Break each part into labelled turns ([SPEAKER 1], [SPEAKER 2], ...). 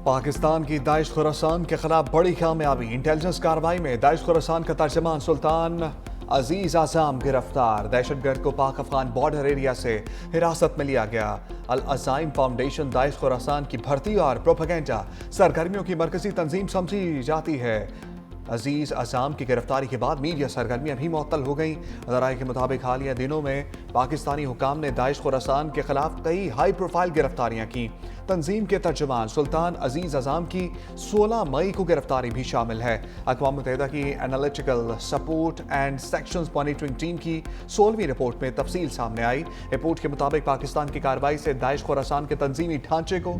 [SPEAKER 1] पाकिस्तान की दाइश खुरासान के खिलाफ बड़ी कामयाबी। इंटेलिजेंस कार्रवाई में दाइश खुरासान का तर्जमान सुल्तान अजीज आज़म गिरफ्तार। दहशतगर्द को पाक अफगान बॉर्डर एरिया से हिरासत में लिया गया। अल अज़ाइम फाउंडेशन दाइश खुरासान की भर्ती और प्रोपेगेंडा सरगर्मियों की मरकजी तंजीम समझी जाती है। अजीज आज़म की गिरफ्तारी के बाद मीडिया सरगर्मियां भी मुअत्तल हो गईं। ज़राए के मुताबिक हालिया दिनों में पाकिस्तानी हुकाम ने दाइश खुरासान के खिलाफ कई हाई प्रोफाइल गिरफ्तारियां की। तंजीम के तर्जुमान सुल्तान अजीज आज़म की 16 मई को गिरफ्तारी भी शामिल है। अक़वाम मुत्तहिदा की analytical support and sections monitoring team की 16वीं रिपोर्ट में तफसील सामने आई। रिपोर्ट के मुताबिक पाकिस्तान की कार्रवाई से दाइश खुरासान के तंजीमी ढांचे को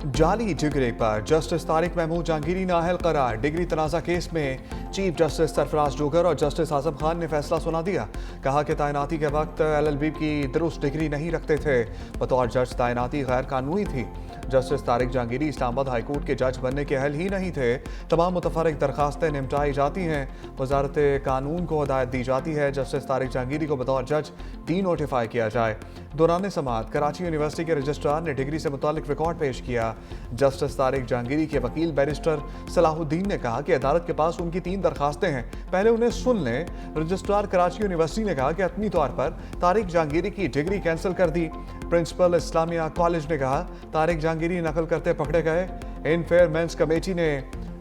[SPEAKER 1] जाली डिग्री पर जस्टिस तारिक महमूद जहांगीरी नाअहल करार। डिग्री तनाज़ा केस में चीफ जस्टिस सरफराज जोगर और जस्टिस आजम खान ने फैसला सुना दिया। कहा कि तैनाती के वक्त LLB की दुरुस्त डिग्री नहीं रखते थे। बतौर जज तैनाती गैर कानूनी थी। Justice Tariq Jahangiri Islamabad high court के जज बनने के अहल ही नहीं थे। तमाम मुतफर्रिक दरखास्तें निपटाई जाती हैं। वजारत कानून को हदायत दी जाती है जस्टिस तारिक जहांगीरी को बतौर जज डी नोटिफाई किया जाए। दौरान समाअत कराची यूनिवर्सिटी के रजिस्ट्रार ने डिग्री से मुतालिक रिकॉर्ड पेश किया। जस्टिस तारिक जहांगीरी के वकील बैरिस्टर सलाहुद्दीन ने कहा कि अदालत के पास उनकी 3 दरखास्तें हैं, पहले उन्हें सुन लें। रजिस्ट्रार कराची यूनिवर्सिटी ने कहा कि हतमी तौर पर तारिक जहांगीरी की डिग्री कैंसिल कर दी। प्रिंसिपल इस्लामिया कॉलेज ने कहा तारिक जहांगीरी नकल करते पकड़े गए। इन फेयरमेंस कमेटी ने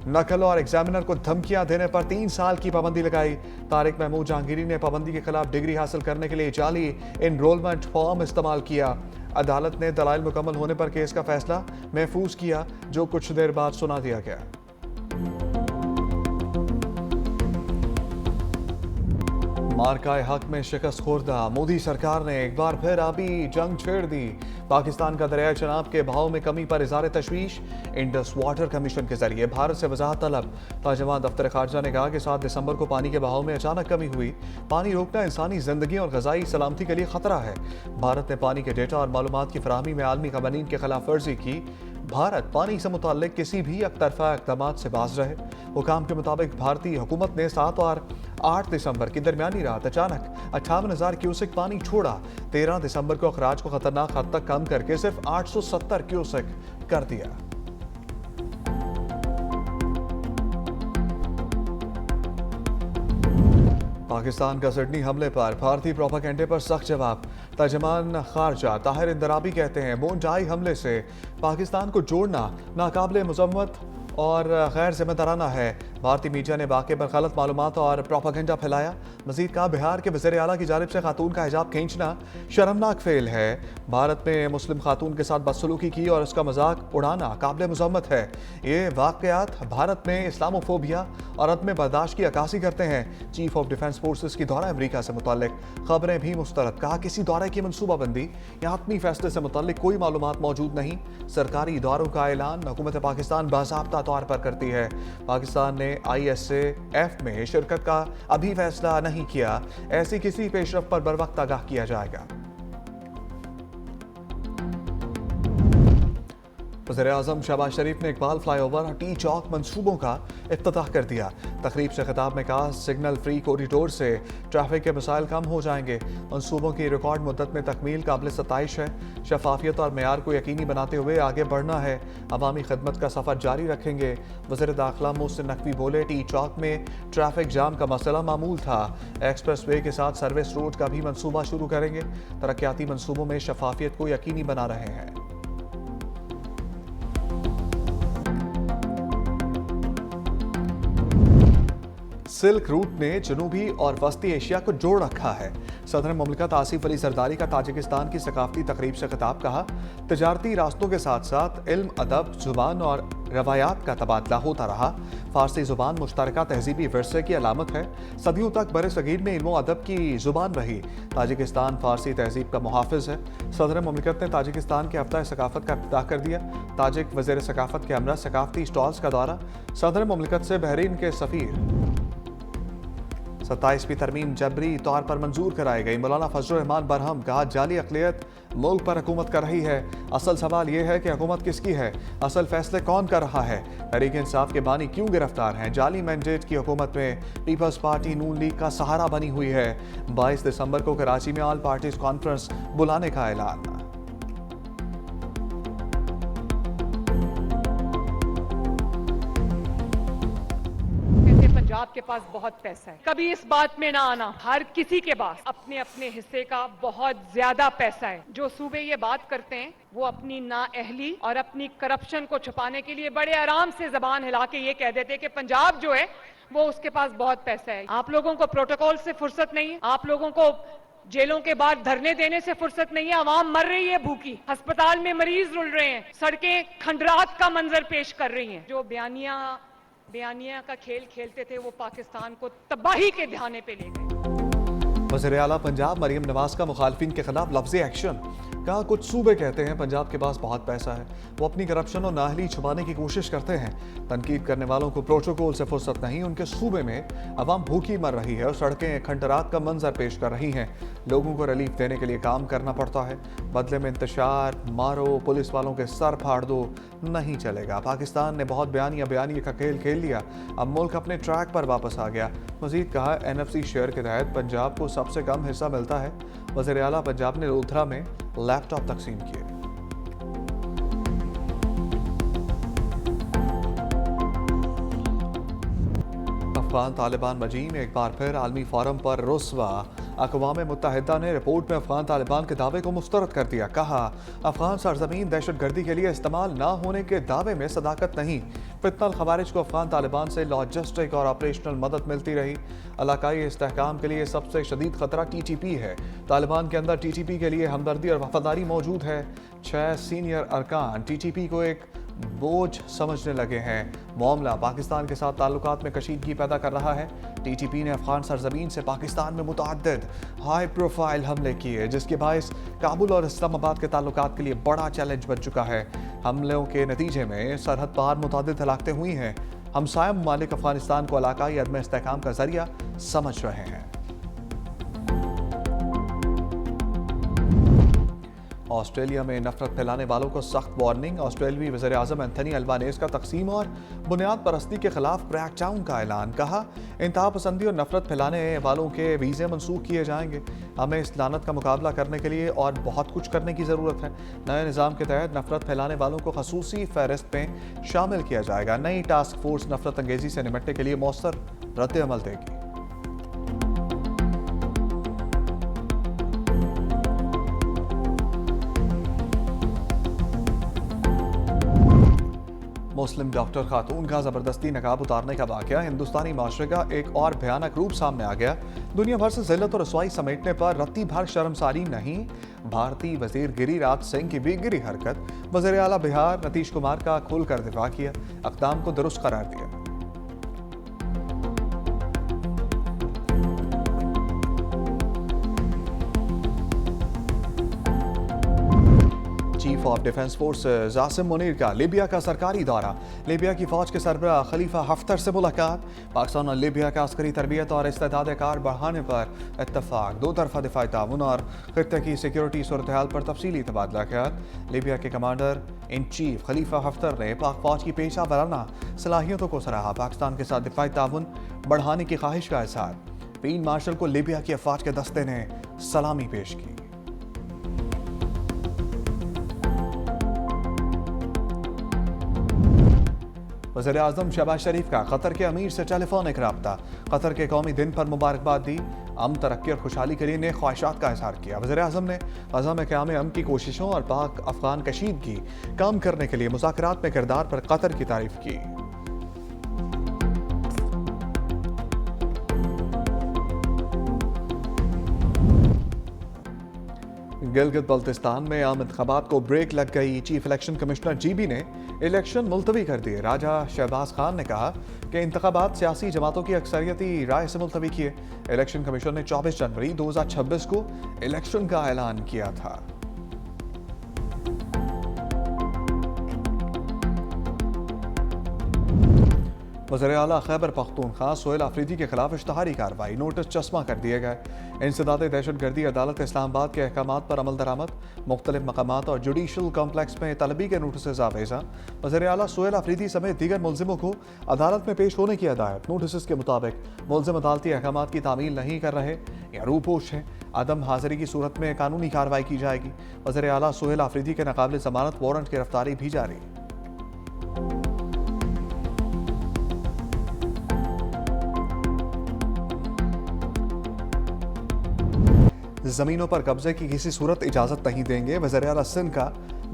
[SPEAKER 1] नकल और एग्जामिनर को धमकियां देने पर 3 साल की पाबंदी लगाई। तारिक महमूद जहांगीरी ने पाबंदी के खिलाफ डिग्री हासिल करने के लिए जाली एनरोलमेंट फॉर्म इस्तेमाल किया। अदालत ने दलाइल मुकम्मल होने पर केस का फैसला महफूज किया, जो कुछ देर बाद सुना दिया गया। मार्काए हक में शिकस्त खुर्दा। मोदी सरकार ने एक बार फिर आबी जंग छेड़ दी। पाकिस्तान का दरियाए चनाब के बहाव में कमी पर इज़हार तशवीश। इंडस वाटर कमीशन के जरिए भारत से वजाहत तलब। तर्जुमान दफ्तर खारजा ने कहा कि 7 दिसंबर को पानी के बहाव में अचानक कमी हुई। पानी रोकना इंसानी जिंदगी और ग़ज़ाई सलामती के लिए खतरा है। भारत ने पानी के डेटा और मालूमात की फराहमी में आलमी कवानीन की खिलाफ वर्जी की। भारत पानी से मुताल्लिक किसी भी एकतरफा इक़दामात से बाज रहे। हुकाम के मुताबिक भारतीय हुकूमत ने 7 और 8 दिसंबर की दरमियानी रात अचानक 58,000 क्यूसेक पानी छोड़ा। 13 दिसंबर को अखराज को खतरनाक हद तक कम करके सिर्फ 870 क्यूसेक कर दिया। पाकिस्तान का सिडनी हमले पर भारतीय प्रोपेगेंडे पर सख्त जवाब। तर्जुमान खारजा ताहिर इंदराबी कहते हैं बोनटाई हमले से पाकिस्तान को जोड़ना नाकाबिले मज़म्मत और गैर जिम्मेदाराना है। भारतीय मीडिया ने वाक़े पर गलत मालूमात और प्रोपेगेंडा फैलाया। मजीद कहा बिहार के वज़ीर आला की जानिब से खातून का हिजाब खींचना शर्मनाक फेल है। भारत में मुस्लिम खातून के साथ बदसलूकी की और उसका मजाक उड़ाना काबिल मज़म्मत है। ये वाक़यात भारत में इस्लामोफोबिया और अदम बर्दाश्त की अक्कासी करते हैं। चीफ ऑफ डिफेंस फोर्सेस की दौरा अमरीका से मुताल्लिक खबरें भी मुस्तरद। कहा किसी दौरे की मनसूबाबंदी या हतमी फैसले से मुताल्लिक कोई मालूमात मौजूद नहीं। सरकारी इदारों का ऐलान हुकूमत पाकिस्तान बाज़ाब्ता तौर पर करती है। पाकिस्तान ने ISAF में शिरकत का अभी फैसला नहीं किया। ऐसी किसी पेशरफ पर बरवक्त आगाह किया जाएगा। वज़ीर-ए-आज़म शहबाज शरीफ ने इकबाल फ्लाईओवर और टी चौक मंसूबों का इफ्तिताह कर दिया। तकरीब से खिताब में कहा सिग्नल फ्री कॉरिडोर से ट्रैफिक के मसाइल कम हो जाएंगे। मंसूबों की रिकॉर्ड मुद्दत में तकमील काबिल सताइश है। शफाफियत और मेयार को यकीनी बनाते हुए आगे बढ़ना है। अवामी खदमत का सफ़र जारी रखेंगे। वज़ीर दाखिला मोहसिन नकवी बोले टी चौक में ट्रैफिक जाम का मसला मामूल था। एक्सप्रेस वे के साथ सर्विस रोड का भी मनसूबा शुरू करेंगे। तरक्याती मनसूबों में शफाफियत को यकीनी बना रहे हैं। सिल्क रूट ने जनूबी और वस्ती एशिया को जोड़ रखा है। सदर मुमलिकत आसिफ अली जरदारी का ताजिकिस्तान की सकाफती तकरीब से खिताब। कहा तजारती रास्तों के साथ साथ इल्म, अदब, जुबान और रवायात का तबादला होता रहा। फारसी जुबान मुश्तरका तहजीबी विरसे की अलामत है। सदियों तक बर सगीर में इल्म अदब की जुबान रही। ताजिकिस्तान फारसी तहजीब का मुहाफिज है। सदर मुमलिकत ने ताजिकिस्तान के हफ्ता सकाफत का इफ्तिताह कर दिया। ताजिक वज़ीर सकाफत के हमरा सकाफती स्टॉल्स का दौरा। सदर मुमलिकत से बहरीन के सफ़ीर 27वीं तरमीम जबरी तौर पर मंजूर कराई गई। मौलाना फजल रहमान बरहम कहा जाली अक़लियत मुल्क पर हुकूमत कर रही है। असल सवाल यह है कि हुकूमत किसकी है, असल फैसले कौन कर रहा है। तहरीक इंसाफ के बानी क्यों गिरफ्तार हैं। जाली मैंडेट की हुकूमत में पीपल्स पार्टी नून लीग का सहारा बनी हुई है। 22 दिसंबर को कराची में ऑल पार्टीज कॉन्फ्रेंस बुलाने का ऐलान।
[SPEAKER 2] आपके पास बहुत पैसा है। कभी इस बात में ना आना, हर किसी के पास अपने अपने हिस्से का बहुत ज्यादा पैसा है। जो सूबे ये बात करते हैं वो अपनी नाअहली और अपनी करप्शन को छुपाने के लिए बड़े आराम से जबान हिला के ये कह देते हैं कि पंजाब जो है वो उसके पास बहुत पैसा है। आप लोगों को प्रोटोकॉल से फुर्सत नहीं है, आप लोगों को जेलों के बाद धरने देने से फुर्सत नहीं है। आवाम मर रही है भूखी, अस्पताल में मरीज रुल रहे हैं, सड़कें खंडरात का मंजर पेश कर रही हैं। जो बयानिया का खेल खेलते थे वो पाकिस्तान को तबाही के ध्याने पे ले गए।
[SPEAKER 1] वज़ीर आला पंजाब मरियम नवाज का मुखालफिन के खिलाफ लफ्ज़ी एक्शन। कहा कुछ सूबे कहते हैं पंजाब के पास बहुत पैसा है, वो अपनी करप्शन और नाअहली छुपाने की कोशिश करते हैं। तनकीद करने वालों को प्रोटोकॉल से फुर्सत नहीं, उनके सूबे में अवाम भूखी मर रही है और सड़कें खंडरात का मंजर पेश कर रही हैं। लोगों को रिलीफ देने के लिए काम करना पड़ता है, बदले में इंतशार, मारो, पुलिस वालों के सर फाड़ दो, नहीं चलेगा। पाकिस्तान ने बहुत बयानिया का खेल खेल लिया, अब मुल्क अपने ट्रैक पर वापस आ गया। मजीद कहा NFC शेयर के तहत पंजाब को सबसे कम हिस्सा मिलता है। वज़ीर आला पंजाब ने लोथरा में लैपटॉप तकसीम किए। अफगान तालिबान मजीम एक बार फिर आलमी फोरम पर रुस्वा। अक़वाम मुत्तहिदा ने रिपोर्ट में अफगान तालिबान के दावे को मुस्तरद कर दिया। कहा अफगान सरजमीन दहशतगर्दी के लिए इस्तेमाल ना होने के दावे में सदाकत नहीं। फितनल खवारिज को अफगान तालिबान से लॉजिस्टिक और ऑपरेशनल मदद मिलती रही। इलाकाई इस्तेहकाम के लिए सबसे शदीद खतरा TTP है। तालिबान के अंदर TTP के लिए हमदर्दी और वफादारी मौजूद है। 6 सीनियर अरकान TTP को एक बोझ समझने लगे हैं। मामला पाकिस्तान के साथ ताल्लुकात में कशीदगी पैदा कर रहा है। TTP ने अफगान सरजमीन से पाकिस्तान में मुतअद्दिद हाई प्रोफाइल हमले किए, जिसके बायस काबुल और इस्लामाबाद के ताल्लुकात के लिए बड़ा चैलेंज बन चुका है। हमलों के नतीजे में सरहद पार मुतअद्दिद हलाकतें हुई हैं। हमसाया ममालिक अफगानिस्तान को इलाकाई अदम इस्तेहकाम का जरिया समझ रहे हैं। ऑस्ट्रेलिया में नफरत फैलाने वालों को सख्त वार्निंग। ऑस्ट्रेलियाई वज़ीर आज़म एंथनी अल्बानीज़ का तकसीम और बुनियाद परस्ती के खिलाफ क्रैकडाउन का ऐलान। कहा इंतहा पसंदी और नफरत फैलाने वालों के वीज़े मनसूख किए जाएंगे। हमें इस लानत का मुकाबला करने के लिए और बहुत कुछ करने की ज़रूरत है। नए निज़ाम के तहत नफरत फैलाने वालों को खसूसी फहरिस्त में शामिल किया जाएगा। नई टास्क फोर्स नफरत अंगेज़ी से निपटने के लिए मौसर रद्द अमल देगी। मुस्लिम डॉक्टर खातून का ज़बरदस्ती नकाब उतारने का वाक़या हिंदुस्तानी माशरे का एक और भयानक रूप सामने आ गया। दुनिया भर से जिल्लत और रसवाई समेटने पर रत्ती भर शर्मसारी नहीं। भारतीय वजीर गिरिराज सिंह की भी गिरी हरकत। वज़ीर आला बिहार नीतीश कुमार का खुलकर दिफा किया, अक़दाम को दुरुस्त करार दिया। Chief of defence forces Asim Munir का लीबिया का सरकारी दौरा। लीबिया की फौज के सरबराह खलीफा हफ्तर से मुलाकात। पाकिस्तान और लीबिया का अस्करी तरबियत और इस्तेदाद कार बढ़ाने पर इत्तफाक। दो तरफा दिफाई ताउन और खित्ते की सिक्योरिटी सूरत हाल पर तफसीली तबादला ख्याल। लीबिया के commander in chief Khalifa Haftar ने पाक फौज की पेशा वराना सलाहियतों को सराहा। पाकिस्तान के साथ दिफाई ताउन बढ़ाने की ख्वाहिश का इज़हार। फील्ड मार्शल को लीबिया की अफवाज के दस्ते ने सलामी पेश की। वज़ीर आज़म शहबाज शरीफ का कतर के अमीर से टेलीफोनिक रब्ता। कतर के कौमी दिन पर मुबारकबाद दी। अमन, तरक्की और खुशहाली के लिए नेक ख्वाहिशात का इज़हार किया। वज़ीर आज़म ने ग़ज़ा में क़याम अमन की कोशिशों और पाक अफ़गान कशीदगी काम करने के लिए मुज़ाकरात में किरदार पर कतर की तारीफ की। गिलगित बल्तिस्तान में आम इंतखाबात को ब्रेक लग गई। चीफ इलेक्शन कमिश्नर GB ने इलेक्शन मुलतवी कर दिए। राजा शहबाज खान ने कहा कि इंतखाबात सियासी जमातों की अक्सरियती राय से मुलतवी किए। इलेक्शन कमीशन ने 24 जनवरी 2026 को इलेक्शन का ऐलान किया था। वज़ीर आला खैबर पख्तूनख्वा सोहेल आफरीदी के खिलाफ इश्तहारी कार्रवाई। नोटिस चस्मा कर दिए गए। इंसदाद दहशतगर्दी अदालत इस्लामाबाद के अहकामात पर अमल दरामद। मुख्तलिफ मकामात और जुडिशल कॉम्प्लेक्स में तलबी के नोटिस आवेजा। वज़ीर आला सोहेल आफरीदी समेत दीगर मुलजिमों को अदालत में पेश होने की हदायत। नोटिस के मुताबिक मुलजिम अदालती अहकामात की तामील नहीं कर रहे या रूपोश हैं। अदम हाजिरी की सूरत में कानूनी कार्रवाई की जाएगी। वज़ीर आला सोहेल आफरीदी के नाकाबिल ज़मानत वारंट गिरफ्तारी भी जारी। जमीनों पर कब्जे की किसी सूरत इजाजत नहीं देंगे। वज़ीर आला सिंध का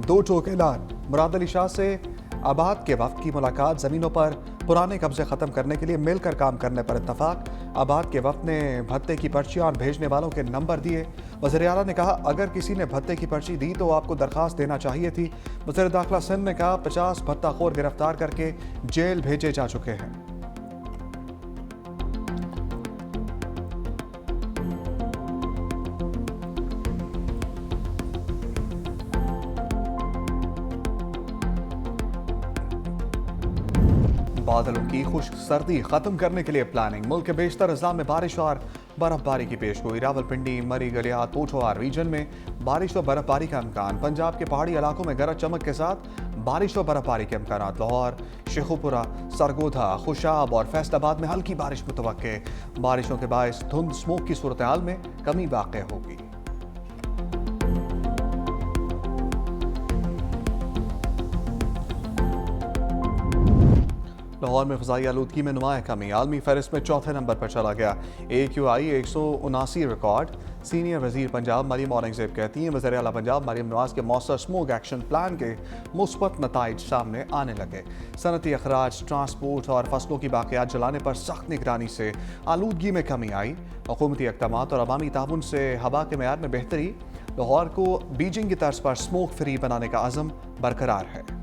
[SPEAKER 1] दो टोक ऐलान। मुराद अली शाह से आबाद के वक्त की मुलाकात। जमीनों पर पुराने कब्जे खत्म करने के लिए मिलकर काम करने पर इत्तफाक। आबाद के वक्त ने भत्ते की पर्चियां भेजने वालों के नंबर दिए। वज़ीर आला ने कहा, अगर किसी ने भत्ते की पर्ची दी तो आपको दरखास्त देना चाहिए थी। वज़ीर दाखिला सिंध ने कहा, 50 भत्ताखोर गिरफ्तार करके जेल भेजे जा चुके हैं। बादलों की खुश्क सर्दी खत्म करने के लिए प्लानिंग। मुल्क के बेशतर अजला में बारिश और बर्फबारी की पेशगोई। रावलपिंडी, मरी, गलियात, पोठवार रीजन में बारिश और बर्फबारी का इम्कान। पंजाब के पहाड़ी इलाकों में गरज चमक के साथ बारिश और बर्फबारी के इम्कान। लाहौर, शेखुपुरा, सरगोधा, खुशाब और फैसलाबाद में हल्की बारिश मुतवक्के। बारिशों के बायस धुंध स्मोक की सूरत हाल में कमी वाक़ होगी। लाहौर में फ़ज़ाई आलूदगी में नुमाया कमी। आलमी फहरिस्त में चौथे नंबर पर चला गया। AQI 179 record. सीनियर वज़ीर पंजाब मरीम औरंगज़ेब कहती हैं, वज़ीर आला पंजाब मरीम नवाज़ के मौसर स्मोक एक्शन प्लान के मुस्बत नताइज सामने आने लगे। सनती अखराज, ट्रांसपोर्ट और फसलों की बाक़ियात जलाने पर सख्त निगरानी से आलूदगी में कमी आई। हुकूमती इक़दामात और अवामी ताउन से हवा के मेयार में बेहतरी। लाहौर को बीजिंग की तर्ज पर स्मोक फ्री बनाने का अज़म बरकरार है।